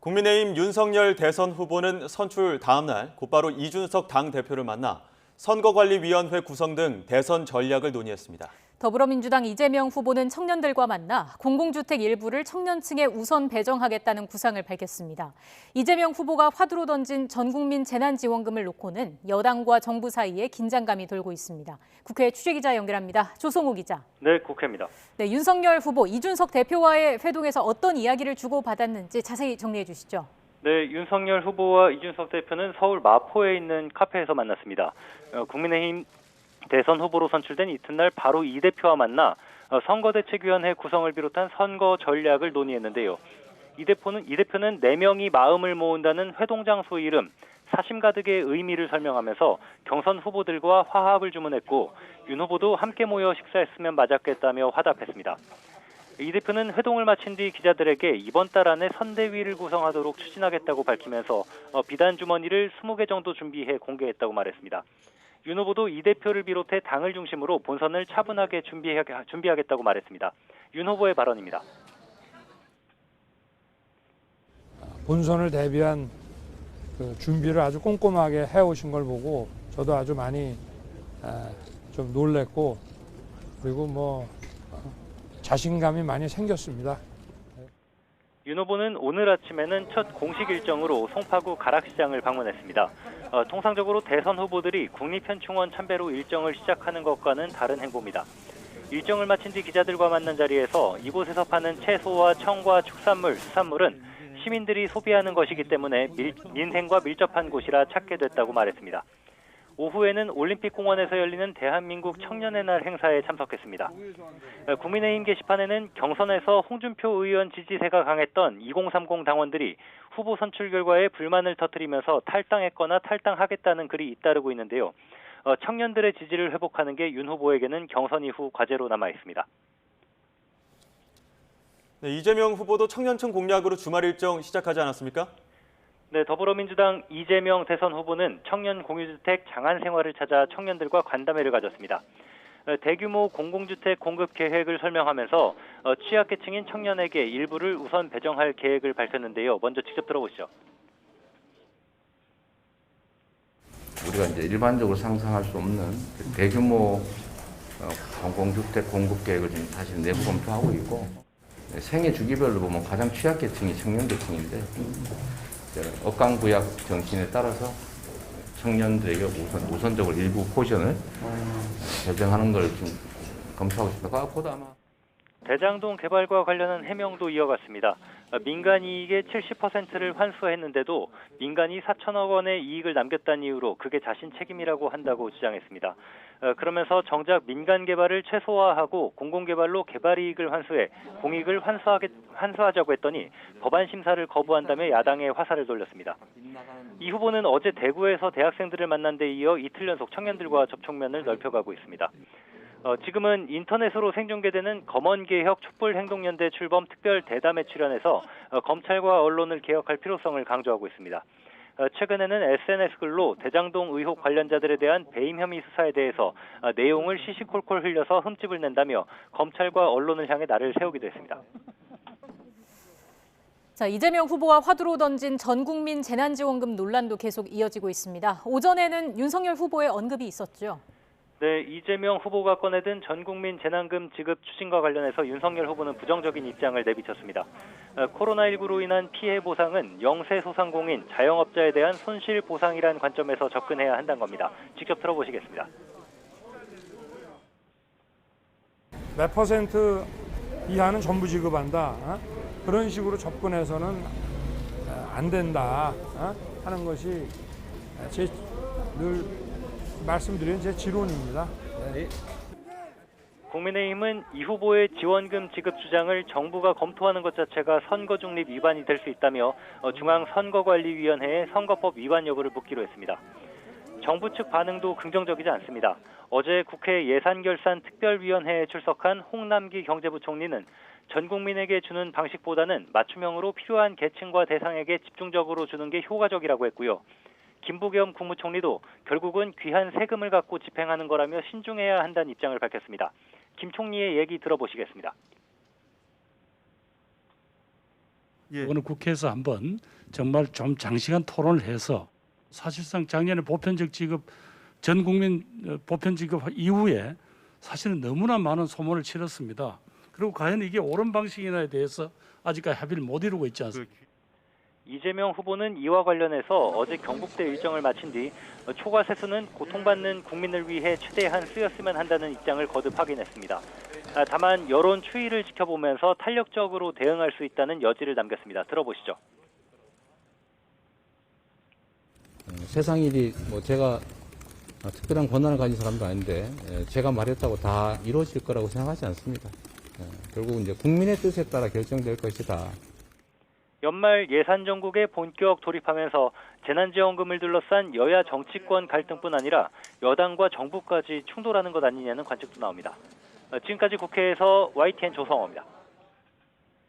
국민의힘 윤석열 대선 후보는 선출 다음 날 곧바로 이준석 당대표를 만나 선거관리위원회 구성 등 대선 전략을 논의했습니다. 더불어민주당 이재명 후보는 청년들과 만나 공공주택 일부를 청년층에 우선 배정하겠다는 구상을 밝혔습니다. 이재명 후보가 화두로 던진 전국민 재난지원금을 놓고는 여당과 정부 사이에 긴장감이 돌고 있습니다. 국회 취재기자 연결합니다. 조성호 기자. 네, 국회입니다. 네, 윤석열 후보, 이준석 대표와의 회동에서 어떤 이야기를 주고받았는지 자세히 정리해 주시죠. 네, 윤석열 후보와 이준석 대표는 서울 마포에 있는 카페에서 만났습니다. 국민의힘 대선 후보로 선출된 이튿날 바로 이 대표와 만나 선거대책위원회 구성을 비롯한 선거 전략을 논의했는데요. 이 대표는 4명이 마음을 모은다는 회동 장소 이름, 사심 가득의 의미를 설명하면서 경선 후보들과 화합을 주문했고 윤 후보도 함께 모여 식사했으면 맞았겠다며 화답했습니다. 이 대표는 회동을 마친 뒤 기자들에게 이번 달 안에 선대위를 구성하도록 추진하겠다고 밝히면서 비단 주머니를 20개 정도 준비해 공개했다고 말했습니다. 윤 후보도 이 대표를 비롯해 당을 중심으로 본선을 차분하게 준비하겠다고 말했습니다. 윤 후보의 발언입니다. 본선을 대비한 준비를 아주 꼼꼼하게 해오신 걸 보고 저도 아주 많이 좀 놀랬고 그리고 자신감이 많이 생겼습니다. 윤 후보는 오늘 아침에는 첫 공식 일정으로 송파구 가락시장을 방문했습니다. 통상적으로 대선 후보들이 국립현충원 참배로 일정을 시작하는 것과는 다른 행보입니다. 일정을 마친 뒤 기자들과 만난 자리에서 이곳에서 파는 채소와 청과 축산물, 수산물은 시민들이 소비하는 것이기 때문에 민생과 밀접한 곳이라 찾게 됐다고 말했습니다. 오후에는 올림픽공원에서 열리는 대한민국 청년의 날 행사에 참석했습니다. 국민의힘 게시판에는 경선에서 홍준표 의원 지지세가 강했던 2030 당원들이 후보 선출 결과에 불만을 터뜨리면서 탈당했거나 탈당하겠다는 글이 잇따르고 있는데요. 청년들의 지지를 회복하는 게 윤 후보에게는 경선 이후 과제로 남아 있습니다. 네, 이재명 후보도 청년층 공략으로 주말 일정 시작하지 않았습니까? 네, 더불어민주당 이재명 대선 후보는 청년 공유주택 장안 생활을 찾아 청년들과 간담회를 가졌습니다. 대규모 공공주택 공급 계획을 설명하면서 취약계층인 청년에게 일부를 우선 배정할 계획을 밝혔는데요. 먼저 직접 들어보시죠. 우리가 이제 일반적으로 상상할 수 없는 대규모 공공주택 공급 계획을 지금 다시 내부 검토하고 있고 생애 주기별로 보면 가장 취약계층이 청년계층인데 억강구약 정신에 따라서 청년들에게 우선적으로 일부 포션을 배정하는 걸 지금 검토하고 있습니다. 곧 아마 대장동 개발과 관련한 해명도 이어갔습니다. 민간 이익의 70%를 환수했는데도 민간이 4천억 원의 이익을 남겼다는 이유로 그게 자신 책임이라고 한다고 주장했습니다. 그러면서 정작 민간 개발을 최소화하고 공공개발로 개발 이익을 환수해 공익을 환수하자고 했더니 법안 심사를 거부한다며 야당에 화살을 돌렸습니다. 이 후보는 어제 대구에서 대학생들을 만난 데 이어 이틀 연속 청년들과 접촉면을 넓혀가고 있습니다. 지금은 인터넷으로 생중계되는 검언개혁 촛불행동연대 출범 특별 대담에 출연해서 검찰과 언론을 개혁할 필요성을 강조하고 있습니다. 최근에는 SNS 글로 대장동 의혹 관련자들에 대한 배임 혐의 수사에 대해서 내용을 시시콜콜 흘려서 흠집을 낸다며 검찰과 언론을 향해 날을 세우기도 했습니다. 자, 이재명 후보가 화두로 던진 전국민 재난지원금 논란도 계속 이어지고 있습니다. 오전에는 윤석열 후보의 언급이 있었죠. 네, 이재명 후보가 꺼내든 전국민 재난금 지급 추진과 관련해서 윤석열 후보는 부정적인 입장을 내비쳤습니다. 코로나19로 인한 피해 보상은 영세소상공인, 자영업자에 대한 손실 보상이란 관점에서 접근해야 한다는 겁니다. 직접 들어보시겠습니다. 몇 퍼센트 이하는 전부 지급한다. 그런 식으로 접근해서는 안 된다 하는 것이 늘 말씀드린 제 지론입니다. 네. 국민의힘은 이 후보의 지원금 지급 주장을 정부가 검토하는 것 자체가 선거 중립 위반이 될 수 있다며 중앙선거관리위원회에 선거법 위반 여부를 묻기로 했습니다. 정부 측 반응도 긍정적이지 않습니다. 어제 국회 예산결산특별위원회에 출석한 홍남기 경제부총리는 전 국민에게 주는 방식보다는 맞춤형으로 필요한 계층과 대상에게 집중적으로 주는 게 효과적이라고 했고요. 김부겸 국무총리도 결국은 귀한 세금을 갖고 집행하는 거라며 신중해야 한다는 입장을 밝혔습니다. 김 총리의 얘기 들어보시겠습니다. 이거는 국회에서 한번 정말 좀 장시간 토론을 해서 사실상 작년에 보편적 지급 전 국민 보편 지급 이후에 사실은 너무나 많은 소모를 치렀습니다. 그리고 과연 이게 옳은 방식이냐에 대해서 아직까지 합의를 못 이루고 있지 않습니까? 이재명 후보는 이와 관련해서 어제 경북대 일정을 마친 뒤 초과 세수는 고통받는 국민을 위해 최대한 쓰였으면 한다는 입장을 거듭 확인했습니다. 다만 여론 추이를 지켜보면서 탄력적으로 대응할 수 있다는 여지를 남겼습니다. 들어보시죠. 세상 일이 뭐 제가 특별한 권한을 가진 사람도 아닌데 제가 말했다고 다 이루어질 거라고 생각하지 않습니다. 결국 이제 국민의 뜻에 따라 결정될 것이다. 연말 예산 정국에 본격 돌입하면서 재난지원금을 둘러싼 여야 정치권 갈등뿐 아니라 여당과 정부까지 충돌하는 것 아니냐는 관측도 나옵니다. 지금까지 국회에서 YTN 조성호입니다.